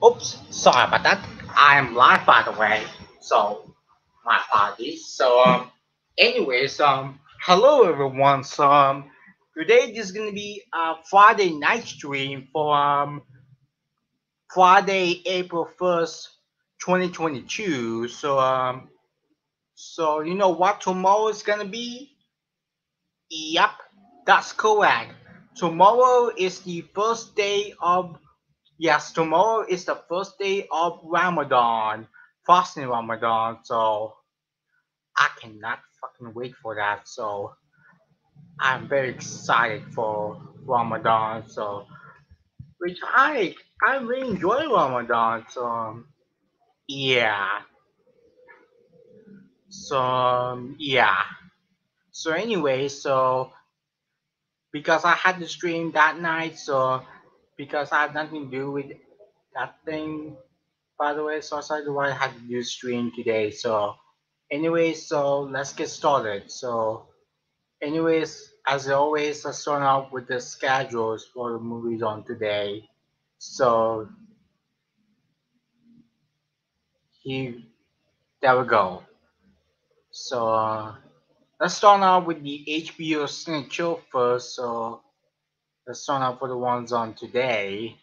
Oops, sorry about that. I'm live by the way, so my apologies. Hello everyone. Today this is gonna be a Friday night stream for Friday, April 1st, 2022. So you know what tomorrow is gonna be? Yep, that's correct. Tomorrow is the first day of Yes, tomorrow is the first day of Ramadan, fasting Ramadan, so I cannot fucking wait for that. So I'm very excited for Ramadan. Which I really enjoy Ramadan. Yeah, yeah. So because I had to stream that night, because I had nothing to do with that thing. By the way, so sorry why I had to do stream today. So let's get started. As always, let's start out with the schedules for the movies on today. So, here, there we go. So, let's start out with the HBO Cine Chill first. So, let's start out for the ones on today.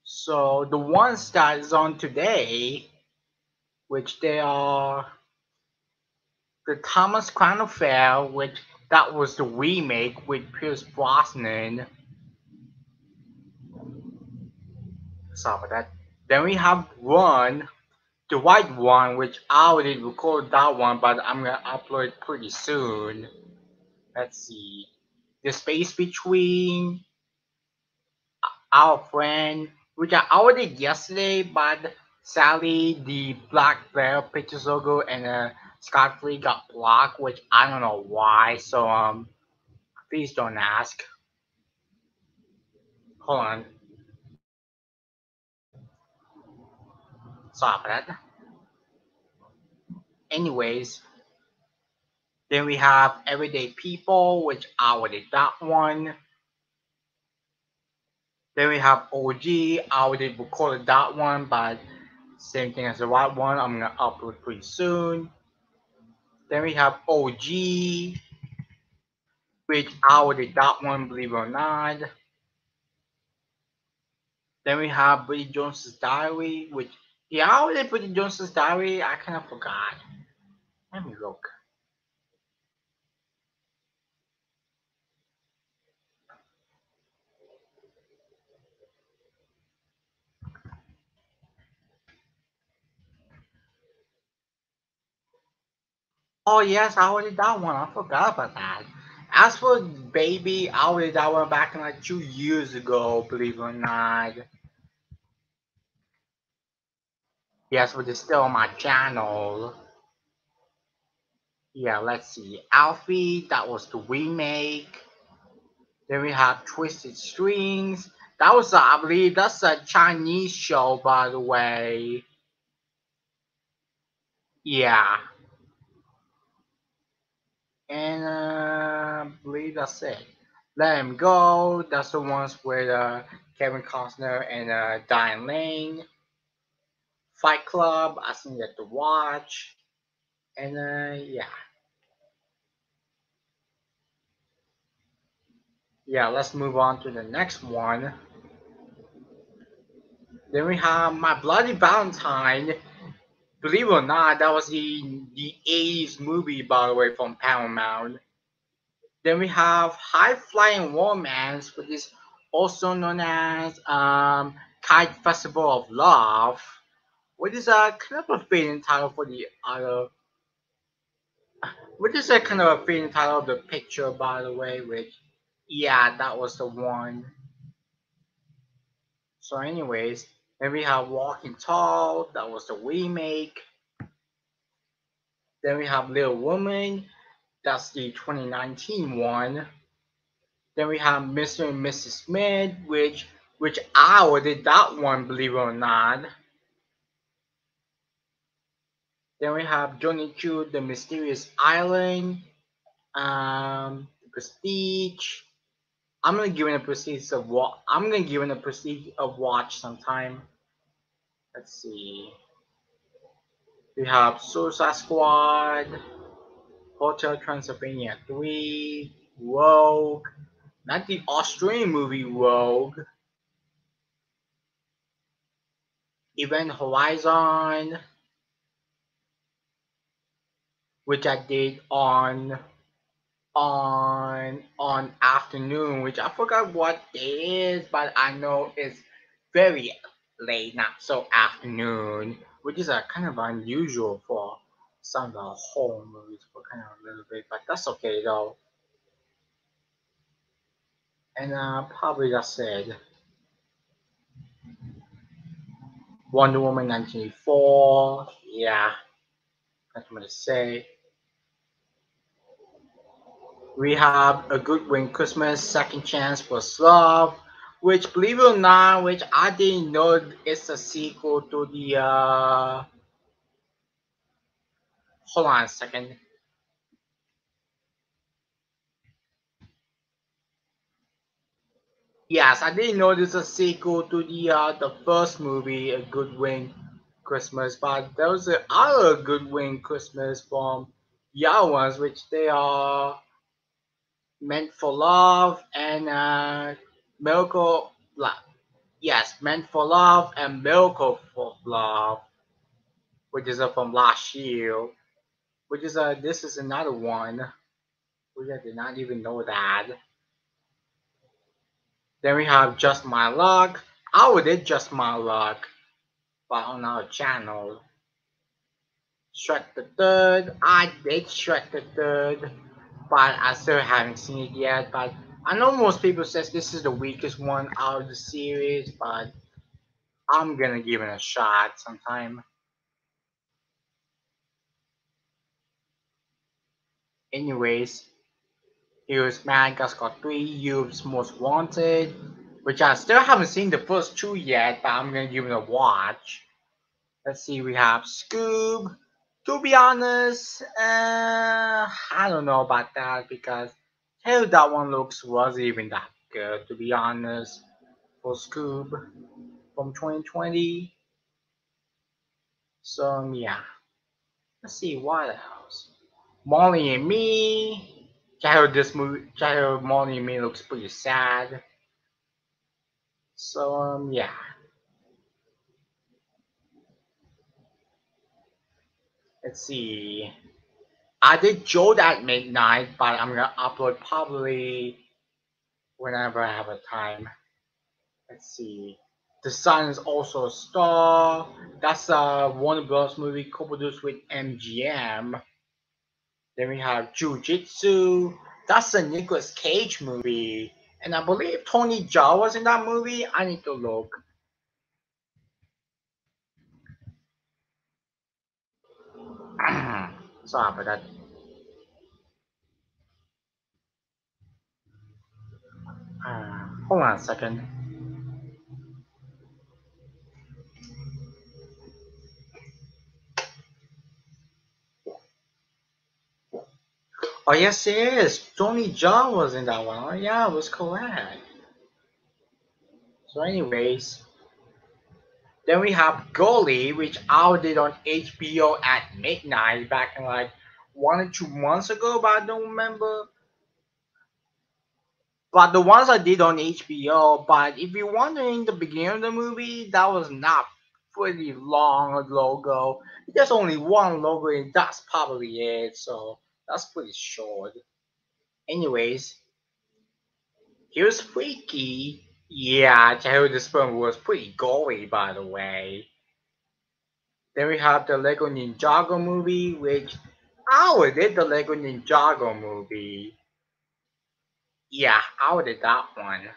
So, the ones that is on today, which they are the Thomas Crown Affair, which that was the remake with Pierce Brosnan. Sorry about that. Then we have one, the white one, which I already recorded that one, but I'm gonna upload it pretty soon. Let's see. The Space Between, Our Friend, which I already did yesterday, but sadly the Black Bear Pictures logo and Scott Free got blocked, which I don't know why. Please don't ask. Hold on. Sorry about that. Anyways, then we have Everyday People, which I already did that one. Then we have OG. I already recorded that one, but same thing as the white one. I'm gonna upload pretty soon. Then we have OG, which I already did that one, believe it or not. Then we have Bridget Jones's Diary, which yeah, I already Bridget Jones's Diary. I kind of forgot. Let me look. Oh yes, I already did that one. I forgot about that. As for Baby, I already did that one back in like 2 years ago, believe it or not. Yes, but it's still on my channel. Yeah, let's see. Alfie, that was the remake. Then we have Twisted Strings. That was, I believe, that's a Chinese show, by the way. Yeah. And I believe that's it. Let Him Go. That's the ones with Kevin Costner and Diane Lane. Fight Club. I think you have to watch. And yeah. Yeah, let's move on to the next one. Then we have My Bloody Valentine. Believe it or not, that was the 80s movie, by the way, from Paramount. Then we have High Flying Romance, which is also known as Kite Festival of Love, which is a kind of a fitting title for the other. Which is a kind of a fitting title of the picture, by the way. Which, yeah, that was the one. So, anyways, then we have Walking Tall. That was the remake. Then we have Little Woman. That's the 2019 one. Then we have Mr. and Mrs. Smith, which I already did that one, believe it or not. Then we have Johnny Chu, The Mysterious Island, Prestige. I'm gonna give it a prestige of what I'm gonna give it a prestige of watch sometime. Let's see. We have Suicide Squad, Hotel Transylvania 3, Rogue, not the Australian movie Rogue, Event Horizon, which I did on afternoon, which I forgot what it is, but I know it's very late, not so afternoon, which is a kind of unusual for some of the horror movies for kind of a little bit, but that's okay though. And probably that's it. Wonder Woman 1984, yeah, that's what I'm gonna say. We have A Good Win Christmas, Second Chance for Love, which, believe it or not, which I didn't know it's a sequel to the. Hold on a second. Yes, I didn't know this is a sequel to the first movie, A Good Win Christmas, but there was a other Good Win Christmas from the other ones, which they are Meant for Love and Miracle. Yes, Meant for Love and Miracle for Love, which is from last year. Which is this is another one, which I did not even know that. Then we have Just My Luck. I did Just My Luck, but on our channel. Shrek the Third. I did Shrek the Third, but I still haven't seen it yet. But I know most people says this is the weakest one out of the series, but I'm gonna give it a shot sometime. Anyways, here's Madagascar 3, Europe's Most Wanted, which I still haven't seen the first two yet, but I'm gonna give it a watch. Let's see, we have Scoob. To be honest, I don't know about that because hell, that one looks wasn't even that good. To be honest, for Scoob from 2020. So yeah, let's see what else. Molly and Me. Childhood Molly and Me looks pretty sad. So yeah, let's see. I did Joe at midnight, but I'm gonna upload probably whenever I have a time. Let's see. The Sun is also a star. That's a Warner Bros. Movie co-produced with MGM. Then we have Jiu-Jitsu. That's a Nicolas Cage movie. And I believe Tony Jaa was in that movie. I need to look. Sorry about that. Hold on a second. Oh yes, it is. Tony Jaa was in that one. Oh yeah, it was correct. So, anyways, then we have Gully, which I did on HBO at midnight back in like 1 or 2 months ago, but I don't remember. But the ones I did on HBO, but if you're wondering the beginning of the movie, that was not pretty long logo. There's only one logo, and that's probably it. So that's pretty short. Anyways, here's Freaky. Yeah, Childhood Sperm was pretty gory, by the way. Then we have the Lego Ninjago movie, which I did the Lego Ninjago movie. Yeah, I did that one.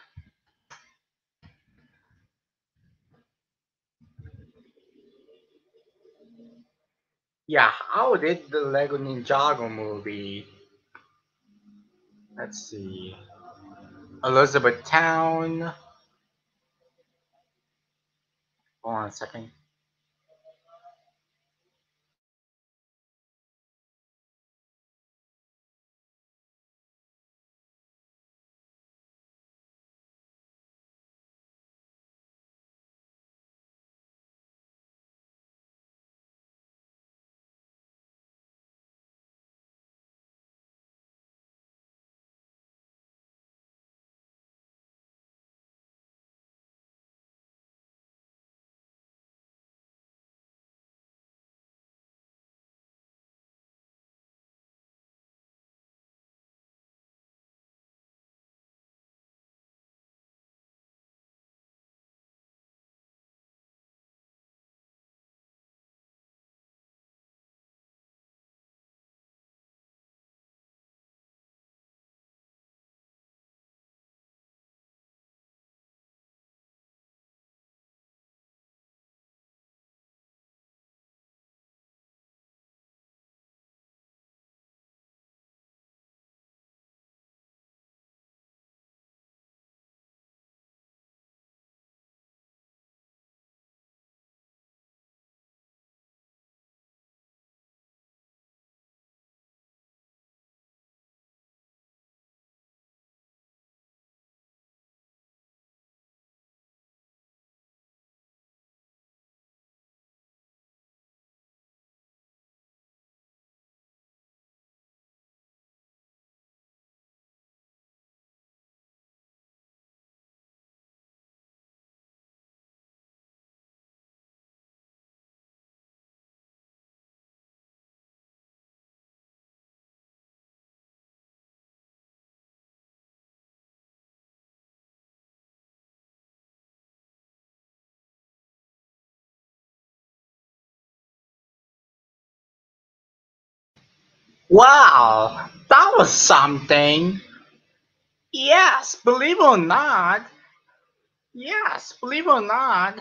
Yeah, I did the Lego Ninjago movie. Let's see. Elizabeth Town. Hold on a second. Wow, that was something. Yes, believe it or not, yes, believe it or not,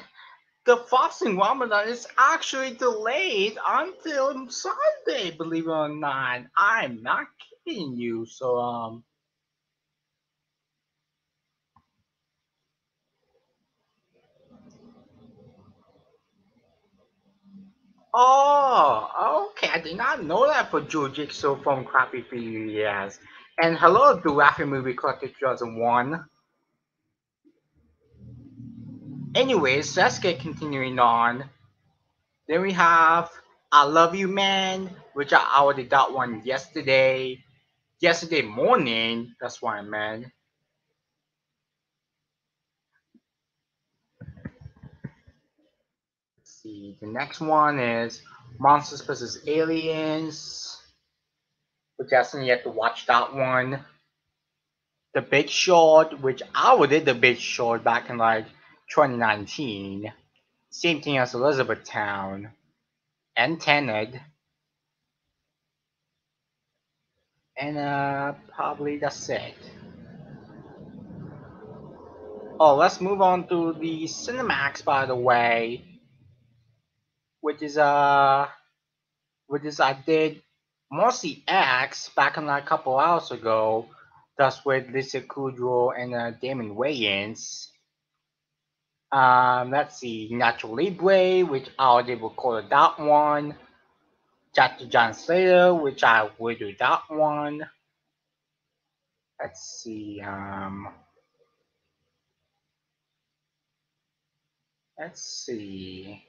the fasting Ramadan is actually delayed until Sunday, believe it or not. I'm not kidding you. Oh, okay. I did not know that for Jiu-Jitsu from Crappy Few Years. And hello to Rafi Movie Collective 2001. Anyways, let's get continuing on. Then we have I Love You Man, which I already got one yesterday. Yesterday morning, that's what I meant. Let's see, the next one is Monsters vs. Aliens, which I still yet to watch that one. The Big Short, which I did the Big Short back in like 2019. Same thing as Elizabethtown and Tenet. And probably that's it. Oh, let's move on to the Cinemax, by the way, which is I did mostly X back in like a couple hours ago. That's with Lisa Kudrow and Damon Wayans. Let's see, Nacho Libre, which I already recorded that one. Jack to John Slater, which I will do that one. Let's see, let's see.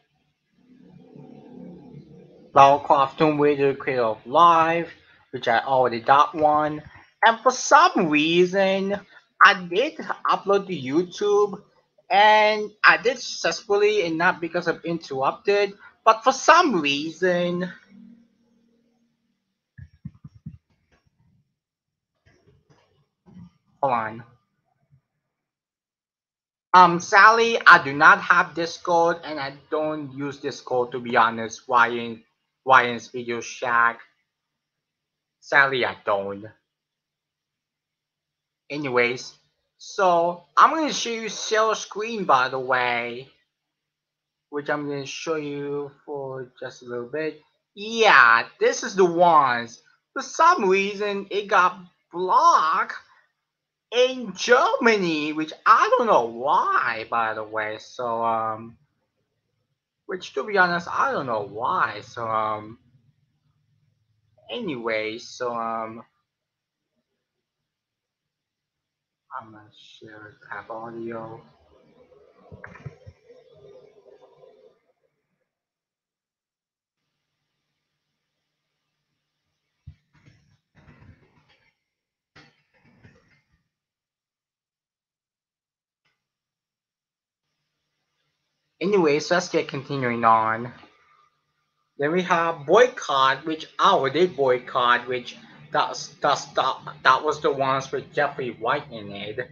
Lara Croft Tomb Raider Cradle of Life, which I already got one. And for some reason, I did upload to YouTube and I did successfully and not because of interrupted, but for some reason, hold on. Sally, I do not have Discord and I don't use Discord to be honest. Ryan's Video Shack. Sally, I don't. Anyways, so I'm gonna show you share screen by the way, which I'm gonna show you for just a little bit. Yeah, this is the ones. For some reason, it got blocked in Germany, which I don't know why, by the way. Which to be honest, I don't know why. Anyway, I'm gonna share tab audio. Anyways, let's get continuing on. Then we have boycott, which did boycott, which that was the ones with Jeffrey White in it.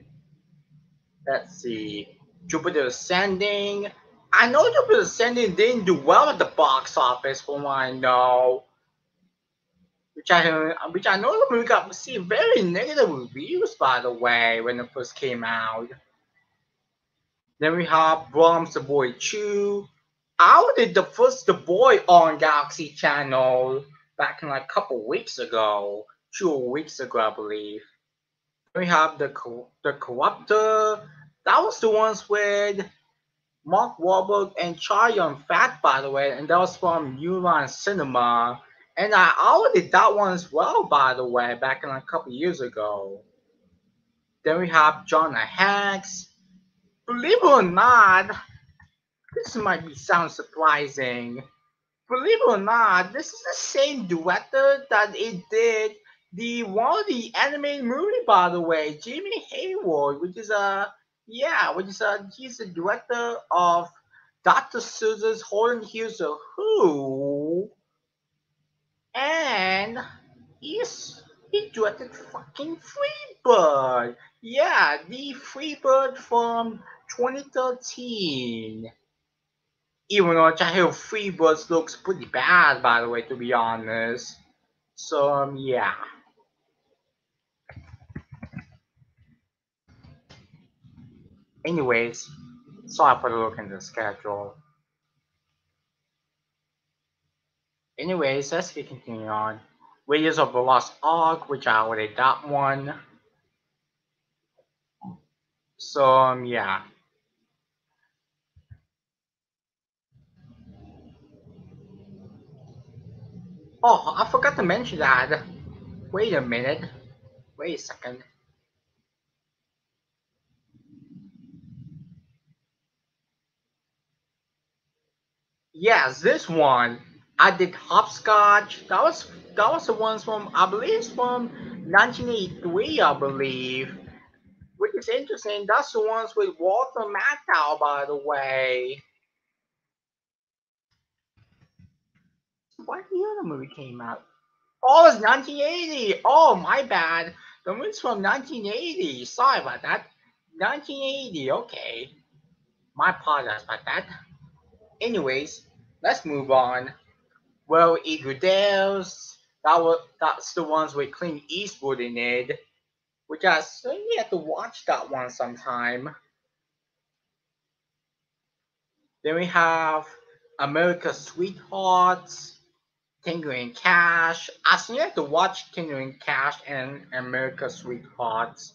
Let's see, Jupiter Ascending. I know Jupiter Ascending didn't do well at the box office, from what I know. Which I know the movie got received very negative reviews, by the way, when it first came out. Then we have Brahms the Boy Chew. I did the first The Boy on Galaxy Channel back in like a couple weeks ago, 2 weeks ago, I believe. Then we have the Corruptor. That was the ones with Mark Wahlberg and Chow Yun Fat, by the way, and that was from Uline Cinema. And I already did that one as well, by the way, back in like a couple years ago. Then we have John Hanks. Believe it or not, this might be sound surprising. Believe it or not, this is the same director that it did the one of the animated movie, by the way, Jimmy Hayward, which is he's the director of Dr. Seuss's Holden Hughes of Who, and he directed fucking Freebird. Yeah, the Freebird from 2013. Even though Childhood Freebirds looks pretty bad, by the way, to be honest. So yeah. Anyways, sorry for the look in the schedule. Anyways, let's keep continuing on. Raiders of the Lost Ark, which I already got one. So yeah. Oh, I forgot to mention that. Wait a minute. Wait a second. Yes, this one. I did hopscotch. That was the ones from I believe it's from 1983, I believe. Which is interesting. That's the ones with Walter Matthau, by the way. What year the movie came out? Oh, it's 1980. Oh, my bad. The movie's from 1980. Sorry about that. 1980. Okay. My apologies about that. Anyways, let's move on. Well, Eagle Dales. That's the ones with Clint Eastwood in it. Which I certainly have to watch that one sometime. Then we have America's Sweethearts, Tango and Cash. I still have to watch Tango and Cash and America's Sweethearts.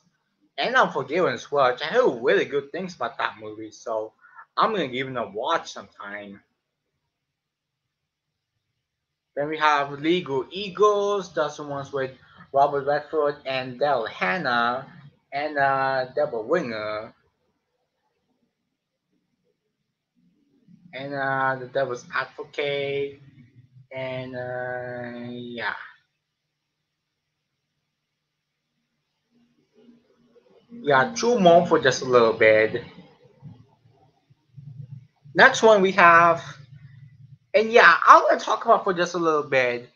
And Unforgiven as well. I heard really good things about that movie, so I'm gonna give it a watch sometime. Then we have Legal Eagles. That's the ones with Robert Redford and Del Hanna and Deborah Winger. And the Devil's Advocate. And yeah. Yeah, two more for just a little bit. Next one we have, and yeah, I'm gonna talk about for just a little bit.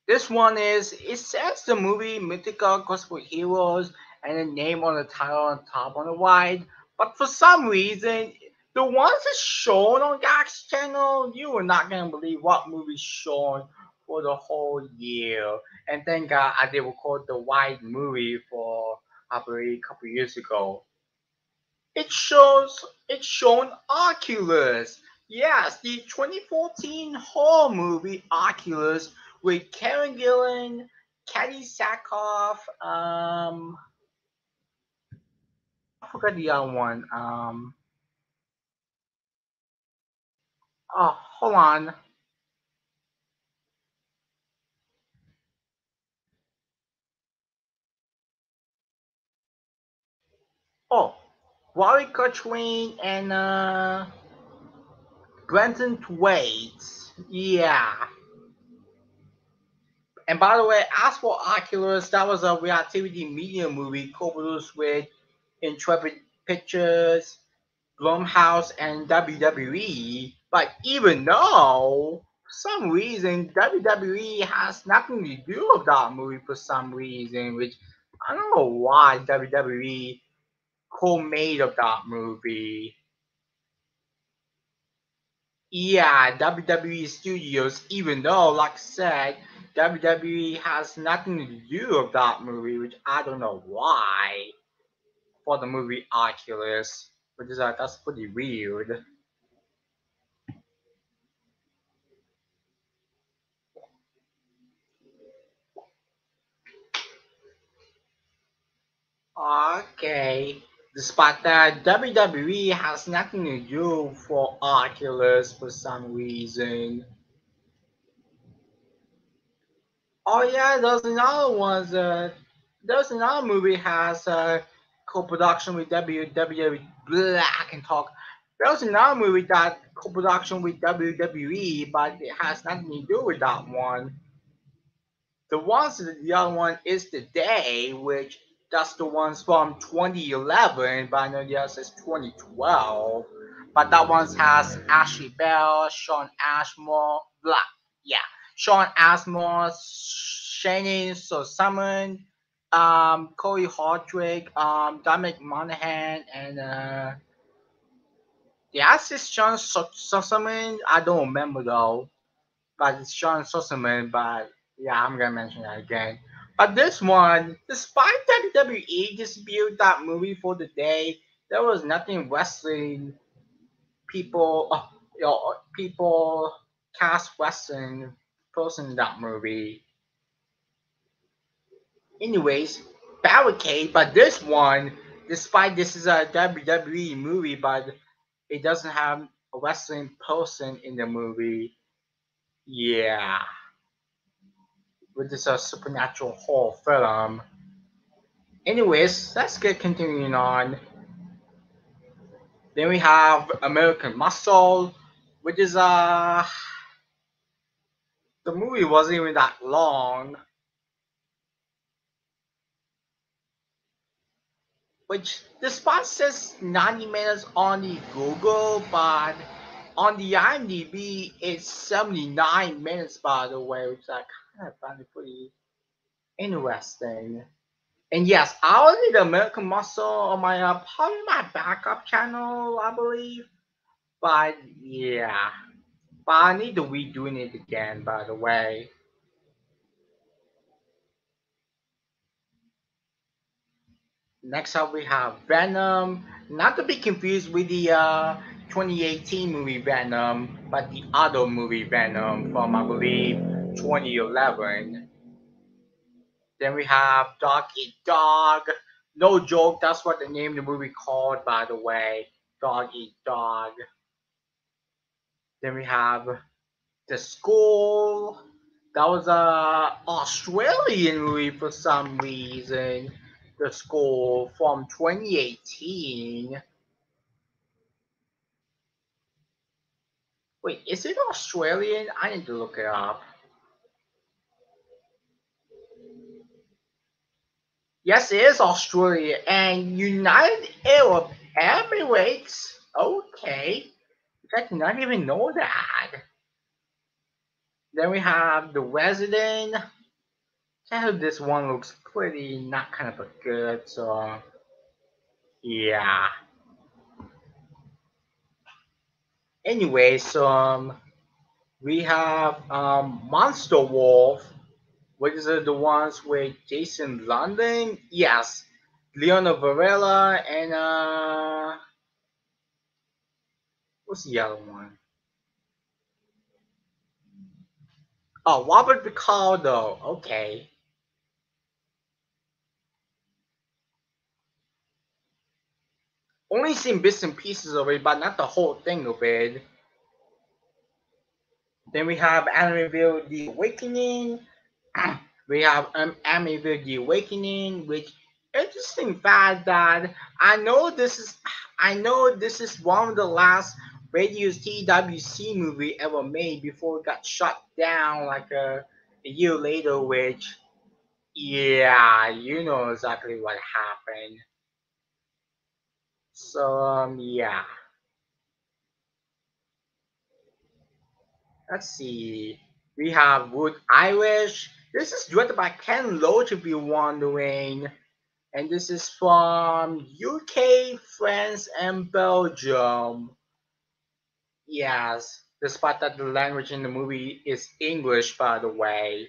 This one is it says the movie Mythical Gospel Heroes and the name on the title on top on the right, but for some reason the ones that's shown on Gak's channel, you are not gonna believe what movie's shown for the whole year. And thank God I did record the white movie for I believe a couple years ago. It's shown Oculus. Yes, the 2014 horror movie Oculus with Karen Gillan, Katty Sackhoff, I forgot the other one. Oh, hold on. Oh, Rory Cochrane and Brenton Thwaites. Yeah. And by the way, as for Oculus, that was a reactivity media movie co-produced with Intrepid Pictures, Blumhouse, and WWE. But even though, for some reason, WWE has nothing to do with that movie for some reason, which I don't know why WWE co-made of that movie. Yeah, WWE Studios, even though, like I said, WWE has nothing to do with that movie, which I don't know why, for the movie Oculus, which is that's pretty weird. Okay. Despite that, WWE has nothing to do for Oculus for some reason. Oh yeah, there's another movie has a co-production with WWE. Blah, I can talk. There's another movie that co-production with WWE, but it has nothing to do with that one. The other one is The Day, which that's the ones from 2011, but I know the other is 2012. But that one has Ashley Bell, Sean Ashmore, blah, yeah, Sean Ashmore, Shannon Sossamon, Corey Hardwick, Dominic Monaghan, and the assist Sossamon. I don't remember though, but it's Sean Sossamon, but Yeah, I'm gonna mention that again. But this one, despite WWE disputed that movie for the day, there was nothing wrestling people, people cast wrestling person in that movie. Anyways, Barricade, but this one, despite this is a WWE movie, but it doesn't have a wrestling person in the movie. Yeah, which is a supernatural horror film. Anyways, let's get continuing on. Then we have American Muscle, which is the movie wasn't even that long, which despite says 90 minutes on the Google, but on the IMDb it's 79 minutes by the way, which I kind of find it pretty interesting. And yes, I will need American Muscle on my probably my backup channel, I believe. But yeah, but I need to redoing it again. By the way, next up we have Venom. Not to be confused with the 2018 movie Venom, but the other movie Venom from I believe 2011. Then we have Dog Eat Dog. No joke, that's what the name of the movie called. By the way, Dog Eat Dog. Then we have The School. That was a Australian movie for some reason. The School from 2018. Wait, is it Australian? I need to look it up. Yes, it is Australia and United Arab Emirates. Okay, I did not even know that. Then we have The Resident. Kind of this one looks pretty not kind of a good, so yeah. Anyway, so we have Monster Wolf, which is the ones with Jason London. Yes, Leona Varela and what's the other one? Oh, Robert Picardo. Okay, only seen bits and pieces of it, but not the whole thing of it. Then we have Amityville: The Awakening. We have Amityville: The Awakening, which interesting fact that I know this is one of the last Radio's TWC movie ever made before it got shut down like a year later. Which yeah, you know exactly what happened. So yeah, let's see. We have Wood Irish. This is directed by Ken Loach, if you're wondering. And this is from UK, France, and Belgium. Yes, despite that the language in the movie is English, by the way.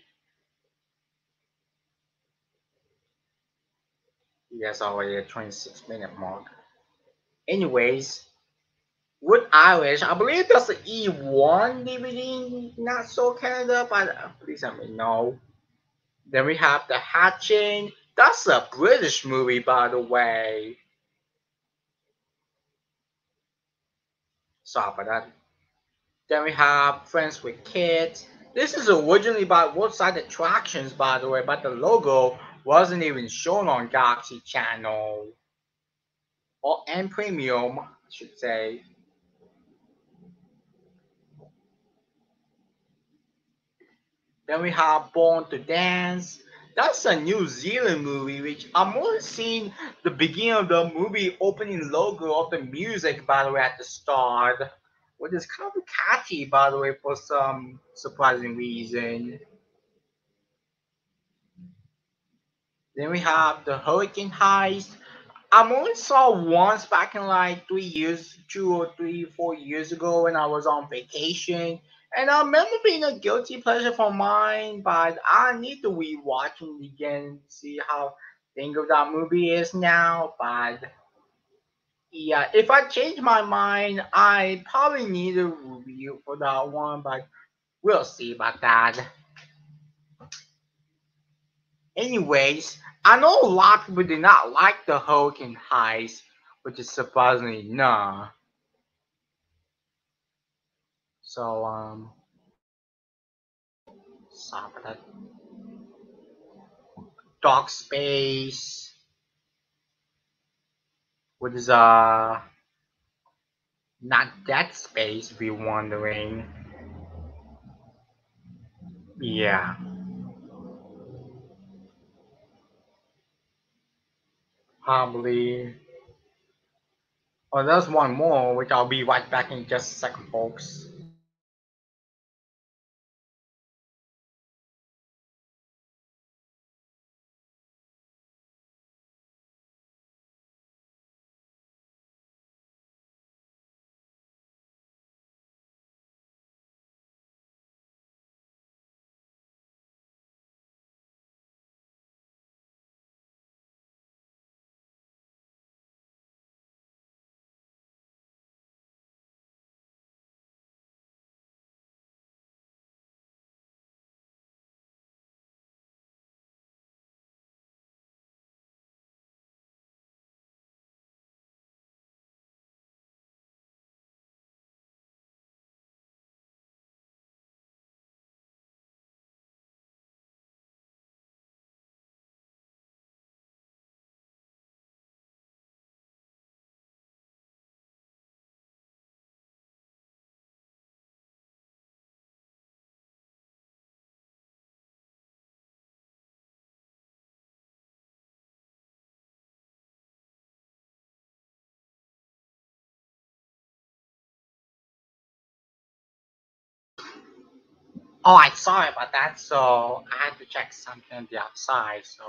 Yes, already a 26-minute mark. Anyways, Wood Irish, I believe that's the E1 DVD, not so Canada, but please let me know. Then we have The Hatching. That's a British movie, by the way. Sorry for that. Then we have Friends with Kids. This is originally by Roadside Attractions, by the way, but the logo wasn't even shown on Galaxy Channel or and Premium, I should say. Then we have Born to Dance. That's a New Zealand movie, which I'm only seeing the beginning of the movie opening logo of the music, by the way, at the start, which is kind of catchy, by the way, for some surprising reason. Then we have the Hurricane Heist. I only saw once back in like 3 years, 2 or 3, 4 years ago when I was on vacation, And I remember being a guilty pleasure for mine, but I need to rewatch it again, see how think of that movie is now. But yeah, if I change my mind, I probably need a review for that one, but we'll see about that. Anyways, I know a lot of people do not like the Hulk and Heist, which is surprisingly nah. So stop that. Dark Space, which is not Dead Space, if you're wondering. Yeah, probably. Oh, there's one more, which I'll be right back in just a second, folks. Alright, sorry about that. So I had to check something on the outside. So,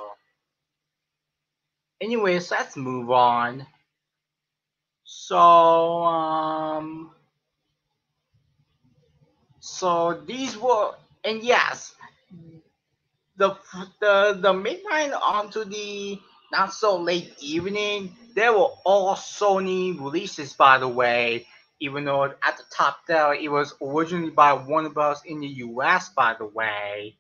anyways, let's move on. So, these were, and yes, the the midnight onto the not so late evening, they were all Sony releases, by the way. Even though at the top there, it was originally by Warner Bros. In the U.S., by the way,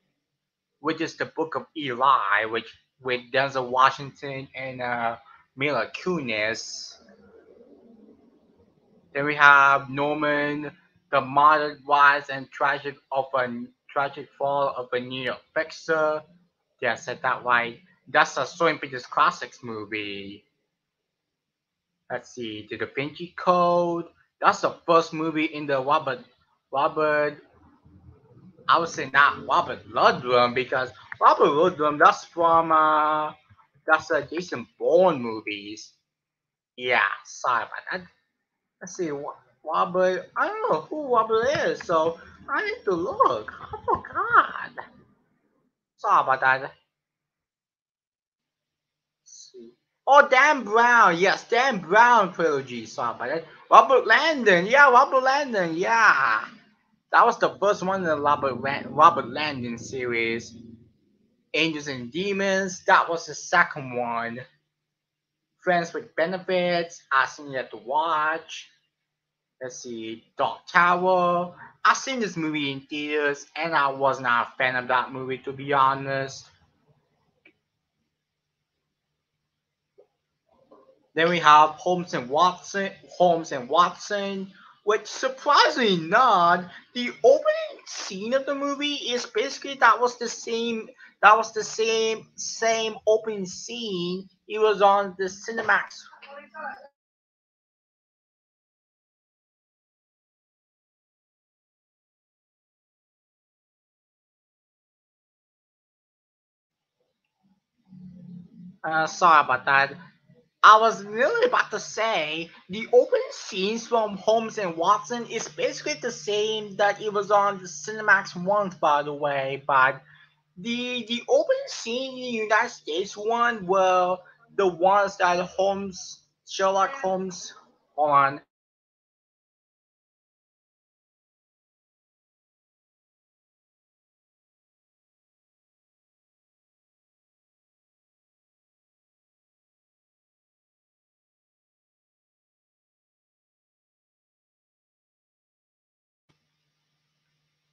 which is the Book of Eli, which with Denzel Washington and Mila Kunis. Then we have Norman, the modern rise and tragic fall of a New York fixer. Yeah, I said that right. That's a Sony Pictures Classics movie. Let's see, The Da Vinci Code. That's the first movie in the Robert. I would say not Robert Ludlum because Robert Ludlum. That's Jason Bourne movies. Yeah, sorry about that. Let's see, Robert. I don't know who Robert is, so I need to look. I forgot. Sorry about that. Let's see. Oh, Dan Brown. Yes, Dan Brown trilogy. Sorry about that. Robert Landon. Yeah, Robert Landon. Yeah. That was the first one in the Robert Landon series. Angels and Demons. That was the second one. Friends with Benefits. I still yet to watch. Let's see, Dark Tower. I've seen this movie in theaters, and I was not a fan of that movie, to be honest. Then we have Holmes and Watson, which surprisingly not, the opening scene of the movie is basically that was the same opening scene. It was on the Cinemax. Sorry about that. I was really about to say the opening scenes from Holmes and Watson is basically the same that it was on the Cinemax ones, by the way. But the opening scene in the United States one were the ones that Sherlock Holmes, hold on,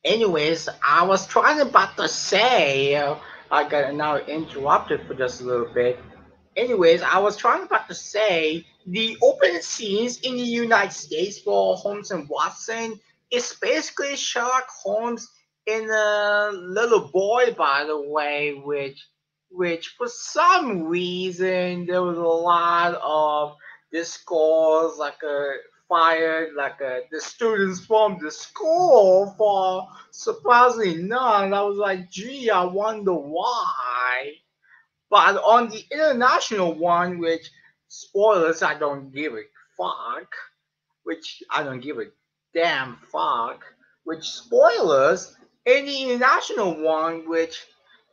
Anyways, I was trying about to say, I got now interrupted for just a little bit. Anyways, I was trying about to say the opening scenes in the United States for Holmes and Watson is basically Sherlock Holmes and a little boy, by the way, which for some reason there was a lot of discourse, like fired like the students from the school for surprisingly none. I was like, gee, I wonder why. But on the international one, which spoilers, I don't give a fuck, which I don't give a damn fuck, which spoilers, in the international one, which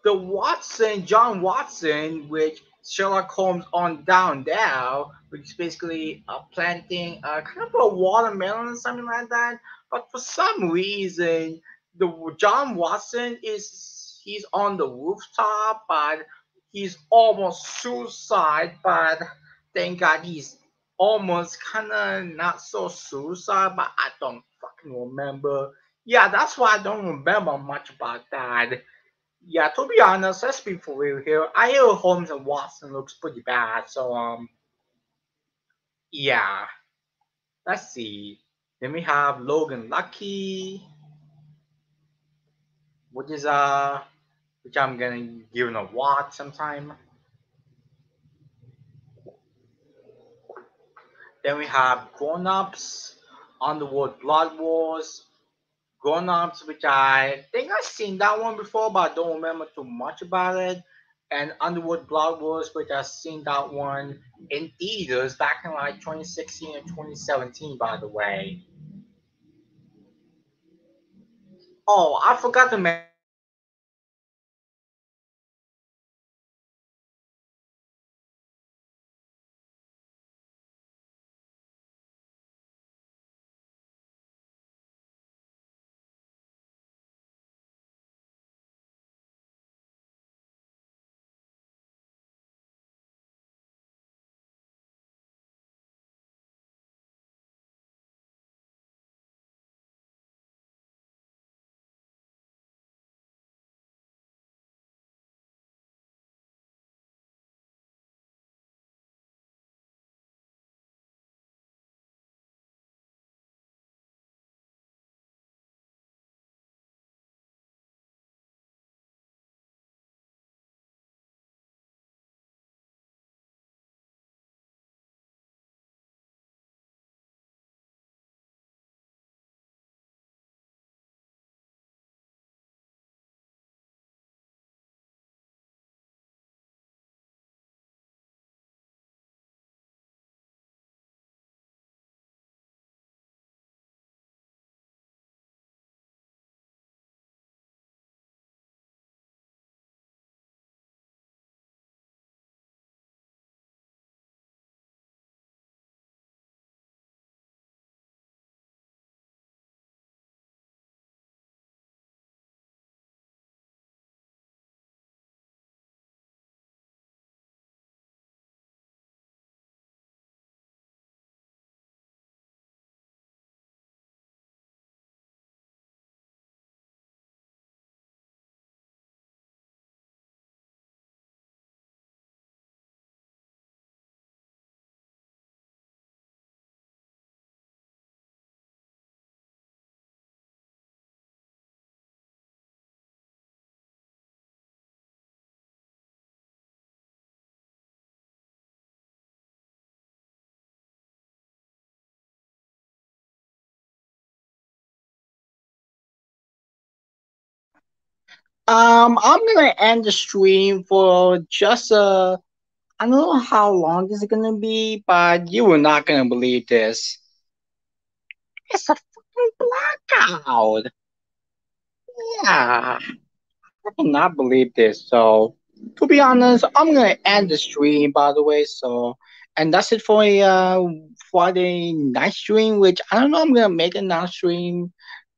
the Watson, John Watson, which Sherlock Holmes on down there, which is basically planting kind of a watermelon or something like that. But for some reason, the John Watson is he's on the rooftop, but he's almost suicide. But thank God he's almost kind of not so suicide, but I don't fucking remember. Yeah, that's why I don't remember much about that. Yeah, to be honest, let's be for real here. I hear Holmes and Watson looks pretty bad, so yeah. Let's see. Then we have Logan Lucky, which is which I'm gonna give it a watch sometime. Then we have Grown Ups, Underworld Blood Wars, Grown Ups, which I think I've seen that one before, but I don't remember too much about it. And Underwood Blood Wars, which I've seen that one in theaters back in like 2016 and 2017, by the way. Oh, I forgot to mention that I'm gonna end the stream for just I don't know how long is it gonna be, but you are not gonna believe this. It's a fucking blackout. Yeah, I cannot believe this. So, to be honest, I'm gonna end the stream. By the way, so and that's it for a Friday night stream. Which I don't know. I'm gonna make a night stream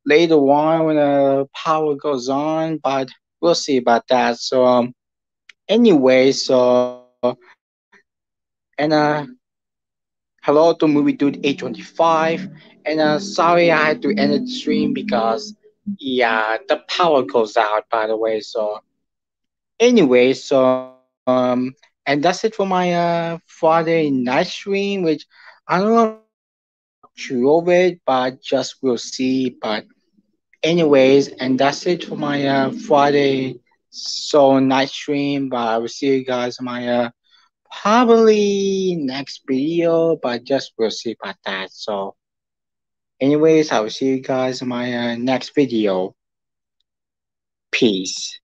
later on when the power goes on, but we'll see about that. So, anyway, so and hello to Movie Dude 825, and sorry I had to end the stream because Yeah, the power goes out, by the way. So anyway, and that's it for my Friday night stream, which I don't know if I'm gonna talk through of it, but just we'll see. But anyways, and that's it for my Friday night stream. But I will see you guys in my probably next video, but just we'll see about that. So anyways, I will see you guys in my next video. Peace.